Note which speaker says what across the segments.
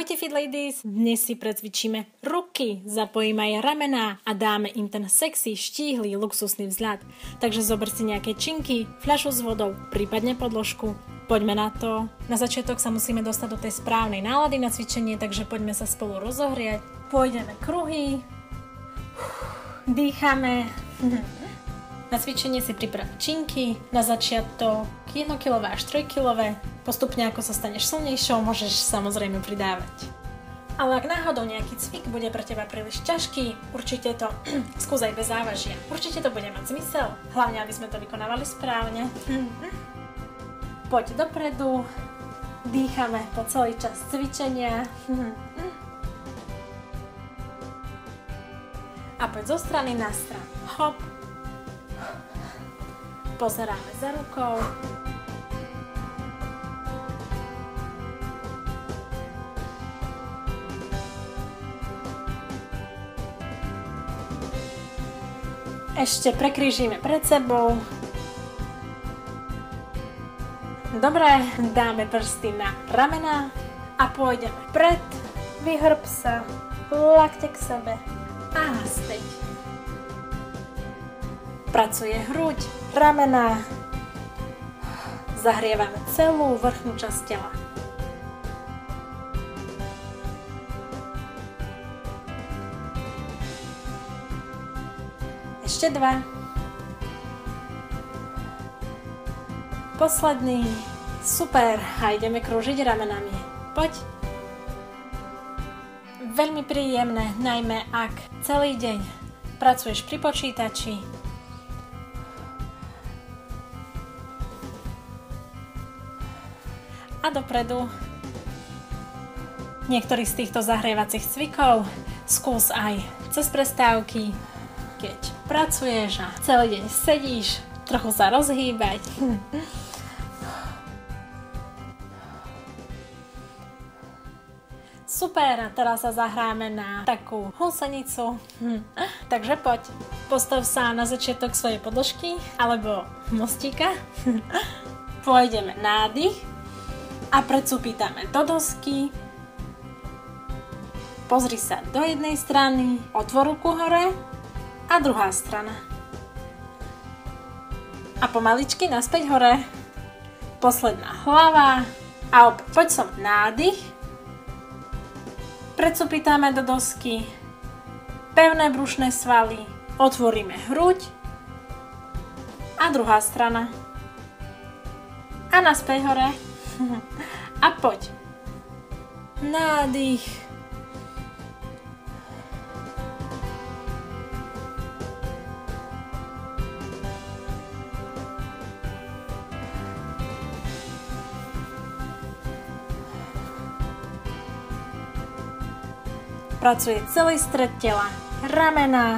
Speaker 1: Ahojte Fit Ladies, dnes si precvičíme ruky, zapojíme aj ramená a dáme im ten sexy, štíhly, luxusný vzhľad. Takže zober si nejaké činky, fľašu s vodou, prípadne podložku. Poďme na to. Na začiatok sa musíme dostať do tej správnej nálady na cvičenie, takže poďme sa spolu rozohriať. Pôjdeme kruhy, dýchame. Na cvičenie si priprav činky, na začiatok 1kg až 3kg. Postupne ako sa staneš silnejšou, môžeš samozrejme pridávať. Ale ak náhodou nejaký cvik bude pre teba príliš ťažký, určite to skúsaj bez závažia. Určite to bude mať zmysel, hlavne aby sme to vykonávali správne. Poď dopredu, dýchame po celý čas cvičenia. A poď zo strany na stranu. Hop. Pozeráme za rukou. Ešte prekrížime pred sebou. Dobre, dáme prsty na ramená a pôjdeme vpred. Vyhrb sa, lakte k sebe a späť. Pracuje hruď, ramená. Zahrievame celú vrchnú časť tela. Ešte 2. Posledný. Super. A ideme krúžiť ramenami. Poď. Veľmi príjemné, najmä ak celý deň pracuješ pri počítači. A dopredu. Niektorých z týchto zahrievacích cvikov skús aj cez prestávky, keď pracuješ a celý deň sedíš, trochu sa rozhýbať. Super, a teraz sa zahráme na takú húsenicu. Takže poď, postav sa na začiatok svojej podložky alebo mostíka. Pôjdeme nádych a predsúpitame do dosky. Pozri sa do jednej strany, otvor ruku hore a druhá strana. A pomaličky naspäť hore. Posledná hlava. A opäť poď som nádych. Predsúpitáme do dosky. Pevné brušné svaly. Otvoríme hruď. A druhá strana. A naspäť hore. A poď. Nádych. Pracuje celý stred tela, ramená.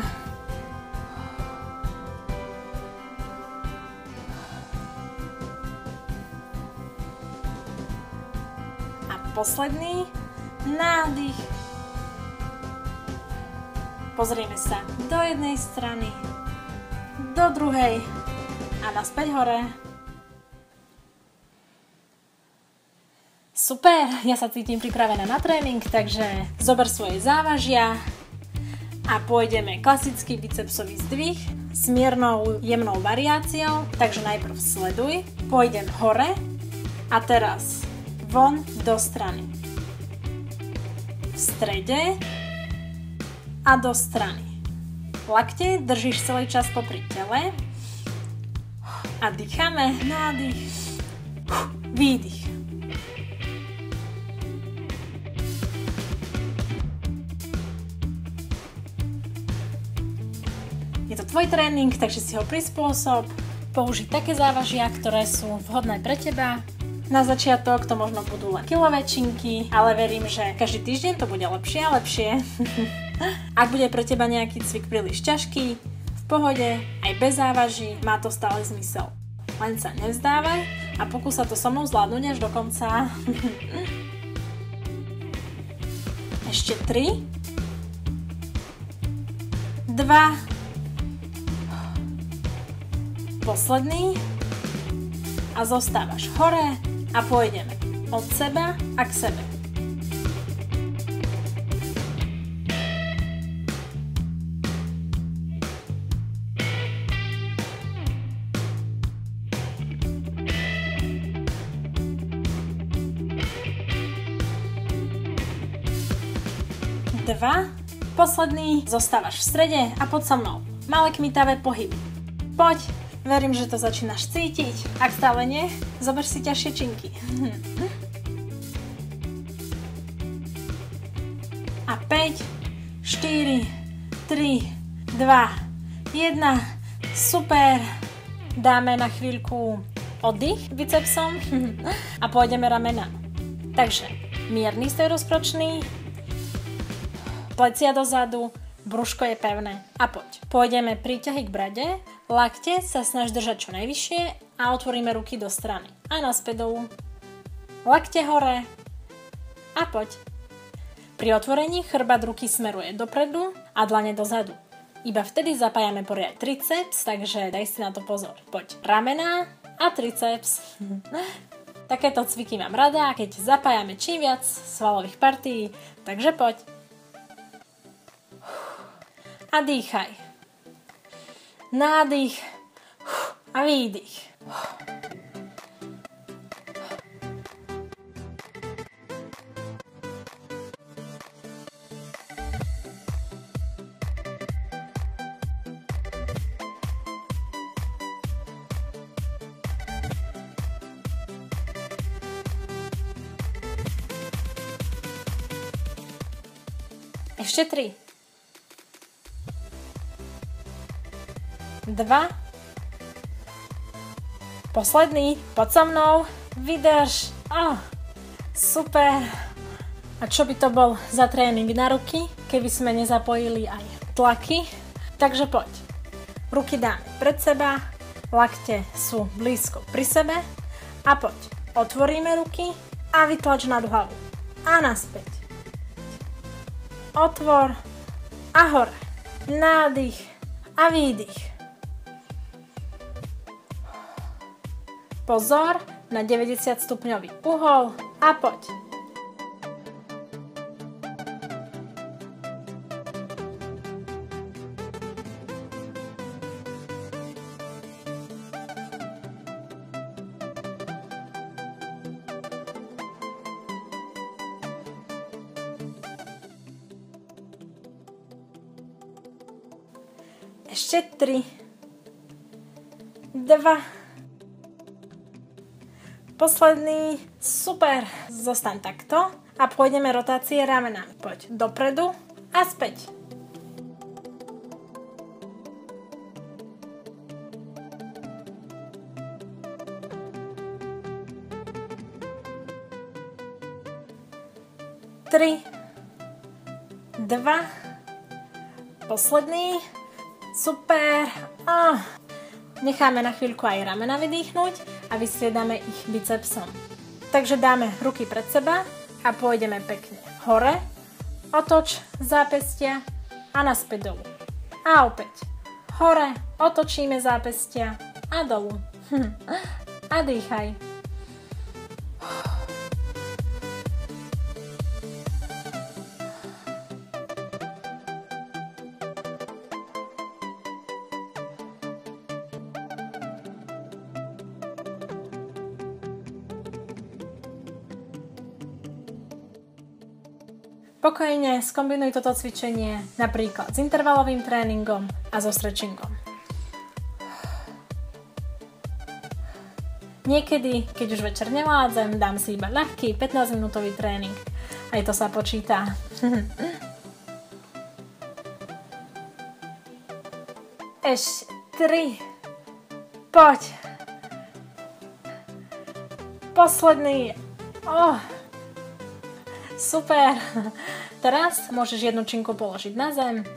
Speaker 1: A posledný, nádych. Pozrieme sa do jednej strany, do druhej a naspäť hore. Super, ja sa cítim pripravená na tréning, takže zober svoje závažia a pôjdeme klasický bicepsový zdvih s miernou jemnou variáciou, takže najprv sleduj, pôjdem hore a teraz von do strany, v strede a do strany. Lakte držíš celý čas popri tele a dýchame, nádych, výdych. Je to tvoj tréning, takže si ho prispôsob. Použij také závažia, ktoré sú vhodné pre teba. Na začiatok to možno budú len kilové činky, ale verím, že každý týždeň to bude lepšie a lepšie. Ak bude pre teba nejaký cvik príliš ťažký, v pohode, aj bez závaží, má to stále zmysel. Len sa nevzdávaj a pokús sa to so mnou zvládnuť až do konca. Ešte 3, 2, posledný a zostávaš hore a pôjdeme od seba a k sebe. 2. Posledný, zostávaš v strede a poď so mnou. Malé kmitavé pohyby. Poď, verím, že to začínaš cítiť. Ak stále nie, zober si ťažšie činky. A 5, 4, 3, 2, 1. Super. Dáme na chvíľku oddych bicepsom a pôjdeme ramena. Takže mierny stoj rozkročný, plecia dozadu, brúško je pevné a poď. Pôjdeme príťahy k brade, lakte sa snaž držať čo najvyššie a otvoríme ruky do strany. A naspäť dolu. Lakte hore a poď. Pri otvorení chrbát ruky smeruje dopredu a dlane dozadu. Iba vtedy zapájame poriadne triceps, takže daj si na to pozor. Poď. Ramená a triceps. Takéto cviky mám rada, keď zapájame čím viac svalových partií, takže poď. A dýchaj. Nádych a výdych. Ešte 3. 2. Posledný, poď so mnou, vydrž. Super. A čo by to bol za tréning na ruky, keby sme nezapojili aj tlaky? Takže poď. Ruky dáme pred seba, lakte sú blízko pri sebe a poď. Otvoríme ruky a vytlač nad hlavu. A naspäť. Otvor a hore. Nádych a výdych. Pozor na 90 stupňový uhol a poď. Ešte 3, 2, posledný, super, zostaň takto a pôjdeme rotácie ramenami. Poď dopredu a späť. Tri, 2, posledný. Super. Necháme na chvíľku aj ramena vydýchnuť a vystriedame ich bicepsom. Takže dáme ruky pred seba a pôjdeme pekne hore, otoč zápestia a naspäť dolu. A opäť hore, otočíme zápestia a dolu. A dýchaj. Pokojne skombinuj toto cvičenie napríklad s intervalovým tréningom a so stretchingom. Niekedy, keď už večer nevládzem, dám si iba ľahký 15-minútový tréning. Aj to sa počíta. Ešte 3. Poď. Posledný. Super. Teraz môžeš jednu činku položiť na zem.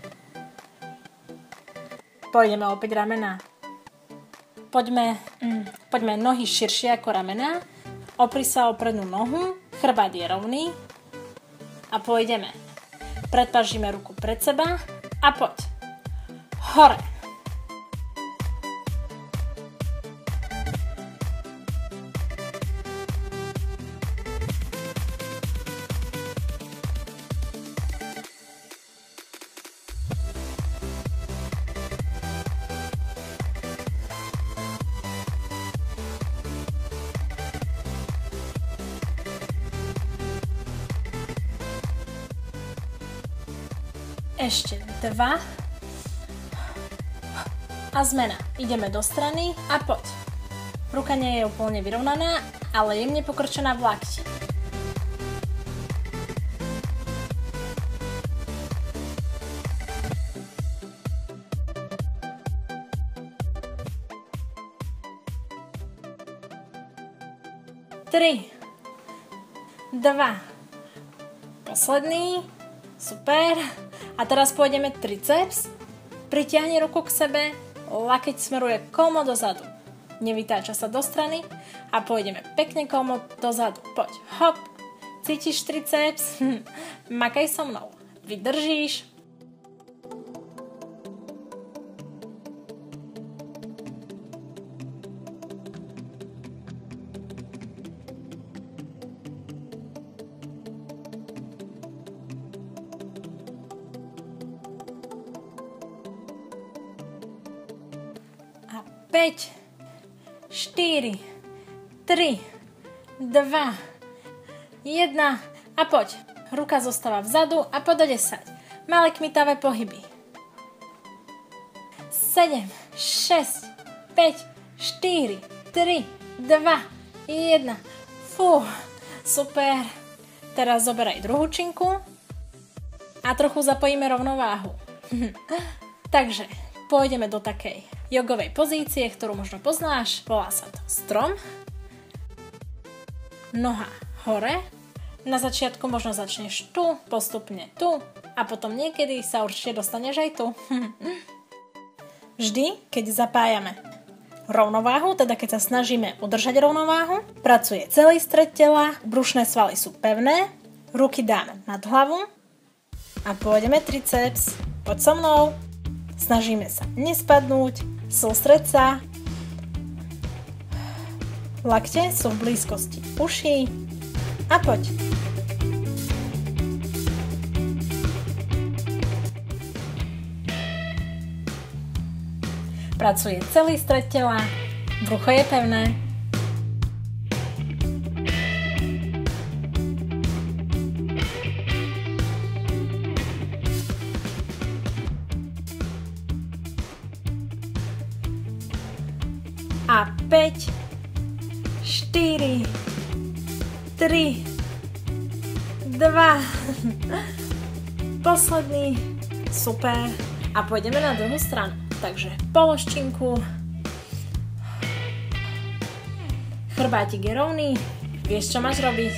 Speaker 1: Pôjdeme opäť ramená. Poďme nohy širšie ako ramená. Opri sa o prednú nohu. Chrbát je rovný. A pôjdeme. Predpažíme ruku pred seba. A poď. Hore. Ešte 2. A zmena. Ideme do strany a poď. Ruka nie je úplne vyrovnaná, ale jemne pokrčená v lakti. Tri, 2, posledný, super. A teraz pôjdeme triceps, pritiahni ruku k sebe, lakeť smeruje kolmo dozadu, nevytáča sa do strany a pôjdeme pekne kolmo dozadu, poď, hop, cítiš triceps, makaj so mnou, vydržíš. A 5, 4, 3, 2, 1 a poď. Ruka zostáva vzadu a poď do 10. Malé kmitavé pohyby. 7, 6, 5, 4, 3, 2, 1. Fú, super. Teraz zoberaj druhú činku a trochu zapojíme rovnováhu. Takže pôjdeme do takej jogovej pozície, ktorú možno poznáš. Volá sa to strom. Noha hore. Na začiatku možno začneš tu, postupne tu a potom niekedy sa určite dostaneš aj tu. Vždy, keď zapájame rovnováhu, teda keď sa snažíme udržať rovnováhu, pracuje celý stred tela, brušné svaly sú pevné, ruky dáme nad hlavu a pôjdeme triceps. Poď so mnou. Snažíme sa nespadnúť, sústreď sa. Lakte sú v blízkosti uší a poď. Pracuje celý stred tela, brucho je pevné. A 5, 4, 3, 2, posledný, super. A pôjdeme na druhú stranu. Takže polož činku, chrbátik je rovný, vieš čo máš robiť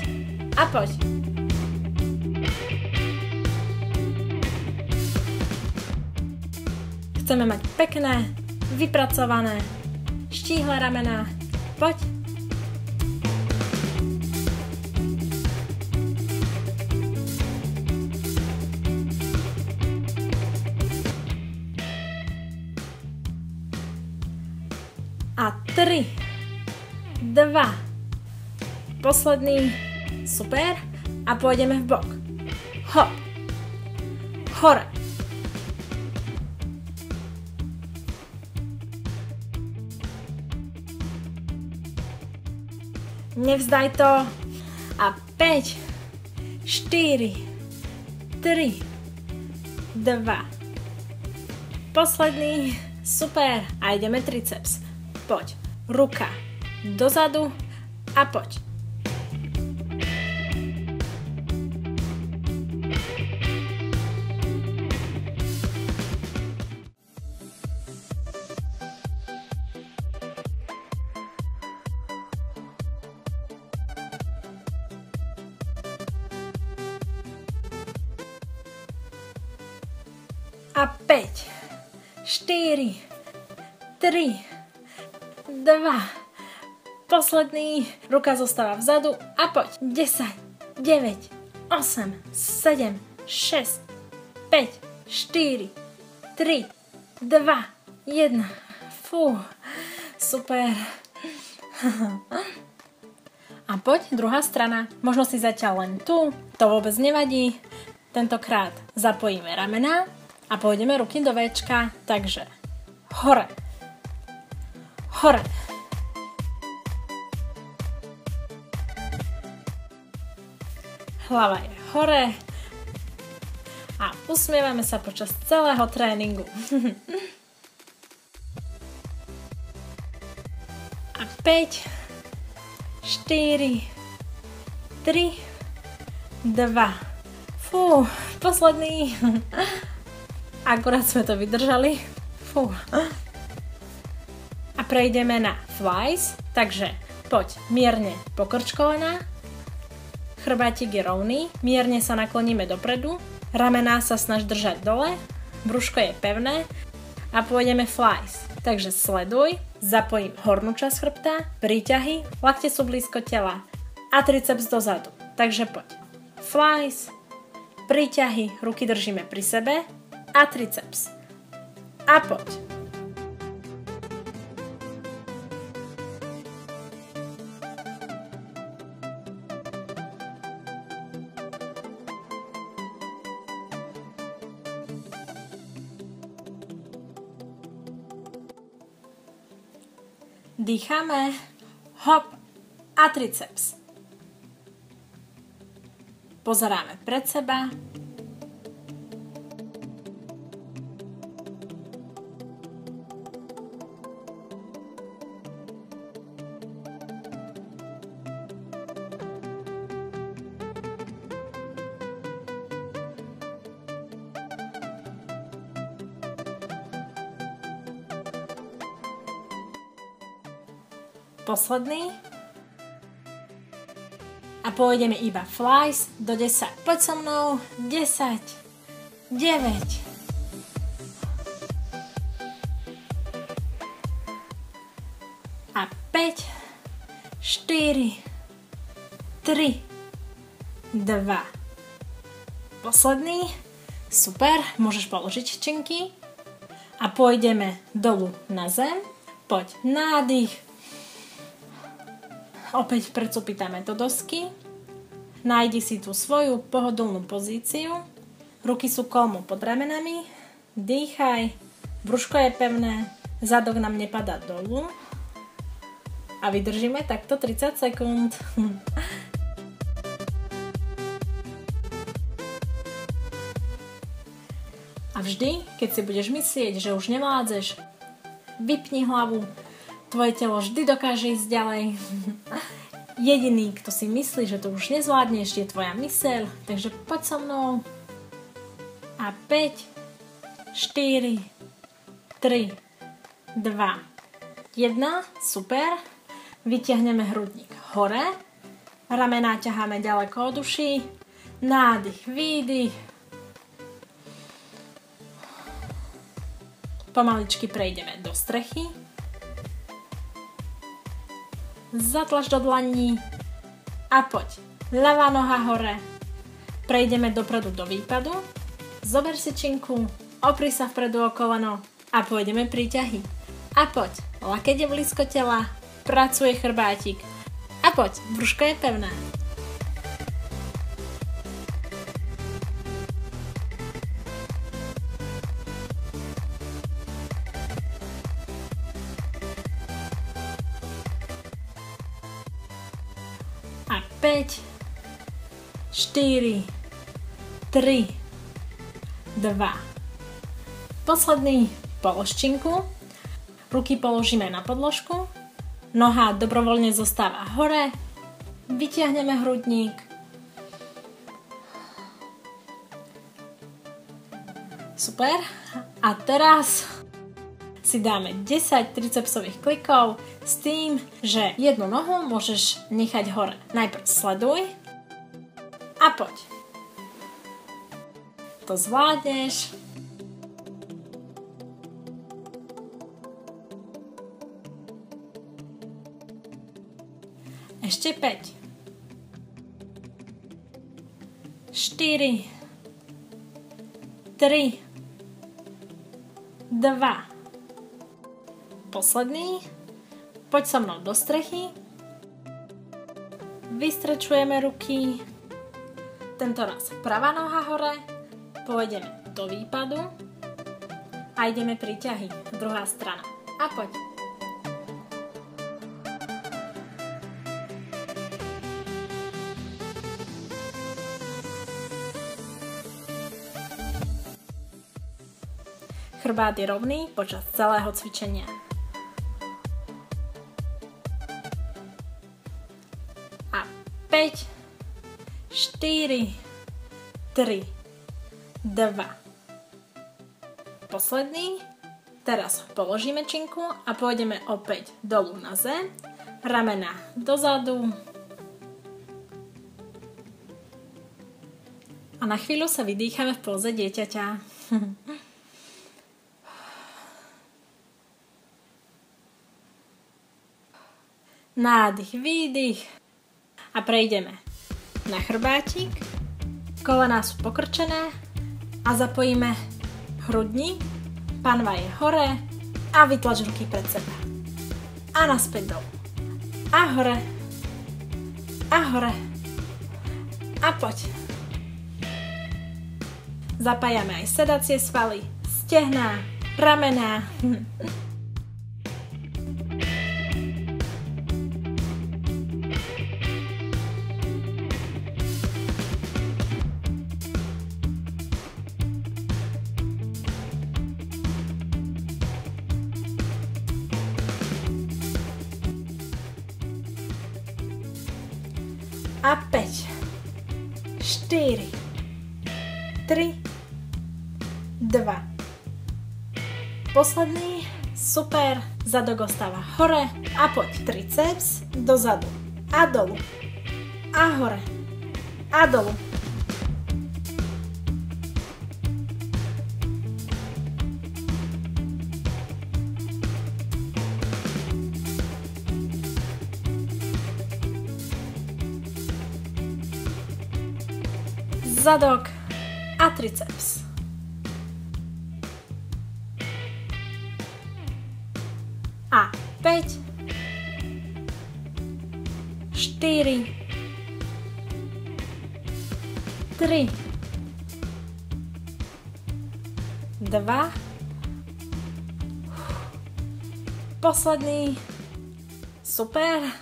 Speaker 1: a poď. Chceme mať pekné, vypracované, štíhle ramená, poď. A 3, 2, posledný, super. A pôjdeme v bok. Hop, hore. Nevzdaj to. A 5, 4, 3, 2, posledný, super. A ideme triceps. Poď, ruka dozadu a poď. A 5, 4, 3, 2, posledný, ruka zostáva vzadu a poď. 10, 9, 8, 7, 6, 5, 4, 3, 2, 1. Fú, super. A poď, druhá strana. Možno si zatiaľ len tu, to vôbec nevadí. Tentokrát zapojíme ramená a pôjdeme ruky do Včka. Takže hore, hore. Hlava je hore a usmievame sa počas celého tréningu. A 5, 4, 3, 2. Fú, posledný. Akurát sme to vydržali. Fú. A prejdeme na flies, takže poď mierne pokrčkovaná, chrbátik je rovný, mierne sa nakloníme dopredu, ramená sa snaž držať dole, brúško je pevné a pôjdeme flies. Takže sleduj, zapojím hornú časť chrbta, príťahy, lakte sú blízko tela a triceps dozadu. Takže poď. Flies, príťahy, ruky držíme pri sebe a triceps. A poď. Dýchame, hop a triceps. Pozeráme pred seba. Posledný. A pôjdeme iba flies do 10. Poď so mnou. 10, 9, 5, 4, 3, 2. Posledný. Super, môžeš položiť činky. A pôjdeme dolu na zem. Poď, nádych. Opäť precupitáme do dosky. Nájdi si tú svoju pohodlnú pozíciu. Ruky sú kolmo pod ramenami. Dýchaj. Brúško je pevné. Zadok nám nepadá dolu. A vydržíme takto 30 sekúnd. A vždy, keď si budeš myslieť, že už nevládzeš, vypni hlavu. Tvoje telo vždy dokáže ísť ďalej. Jediný, kto si myslí, že to už nezvládneš, je tvoja myseľ. Takže poď so mnou. A 5, 4, 3, 2, 1. Super. Vytiahneme hrudník hore. Ramená ťaháme ďaleko od uší. Nádych, výdych. Pomaličky prejdeme do strechy. Zatlač do dlaní a poď. Ľavá noha hore. Prejdeme dopredu do výpadu. Zober si činku, opri sa vpredu o koleno a pôjdeme príťahy. A poď. Lakeť je blízko tela, pracuje chrbátik. A poď, brúško je pevné. A 5, 4, 3, 2. Posledný, polož činku. Ruky položíme na podložku. Noha dobrovoľne zostáva hore. Vytiahneme hrudník. Super. A teraz si dáme 10 tricepsových klikov s tým, že jednu nohu môžeš nechať hore. Najprv sleduj a poď. To zvládneš. Ešte 5. 4. 3. 2. Posledný. Poď so mnou do strechy. Vystrečujeme ruky. Tento raz pravá noha hore. Pôjdeme do výpadu. A ideme príťahy. Druhá strana. A poď. chrbát je rovný počas celého cvičenia. A 5, 4, 3, 2. Posledný. Teraz položíme činku a pôjdeme opäť dolu na zem. Ramena dozadu. A na chvíľu sa vydýchame v póze dieťaťa. Nádych, výdych. A prejdeme na chrbátik. Kolená sú pokrčené a zapojíme hrudník. Panva je hore a vytlač ruky pred seba. A naspäť dolu. A hore. A hore. A poď. Zapájame aj sedacie svaly, stehná, ramená. A 5, 4, 3, 2. Posledný, super, zadok ostáva hore a poď triceps dozadu a dolu a hore a dolu. Zadok a triceps. A 5, 4, 3, 2, posledný, super,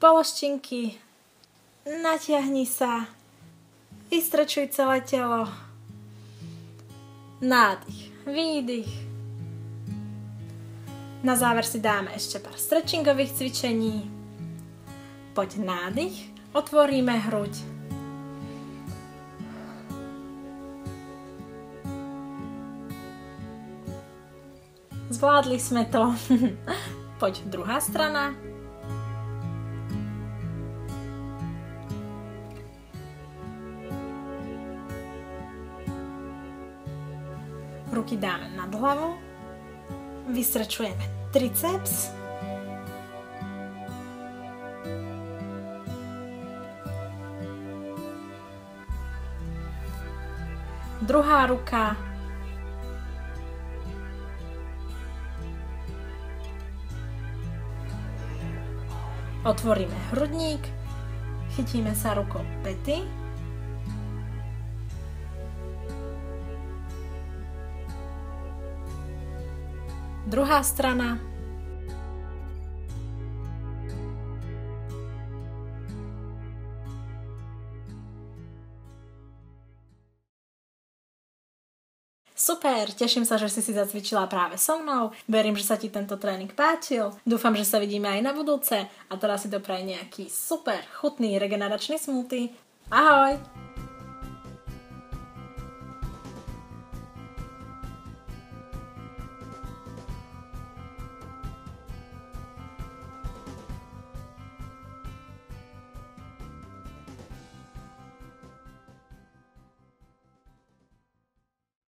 Speaker 1: polož činky, natiahni sa, vystrečuj celé telo, nádych, výdych. Na záver si dáme ešte pár stretchingových cvičení. Poď nádych, otvoríme hruď. Zvládli sme to. Poď druhá strana. Ruky dáme nad hlavu. Vystrečujeme triceps. Druhá ruka. Otvoríme hrudník. Chytíme sa rukou päty. Druhá strana. Super, teším sa, že si zacvičila práve so mnou. Verím, že sa ti tento tréning páčil. Dúfam, že sa vidíme aj na budúce. A teraz si doprajem nejaký super chutný regeneračný smoothie. Ahoj!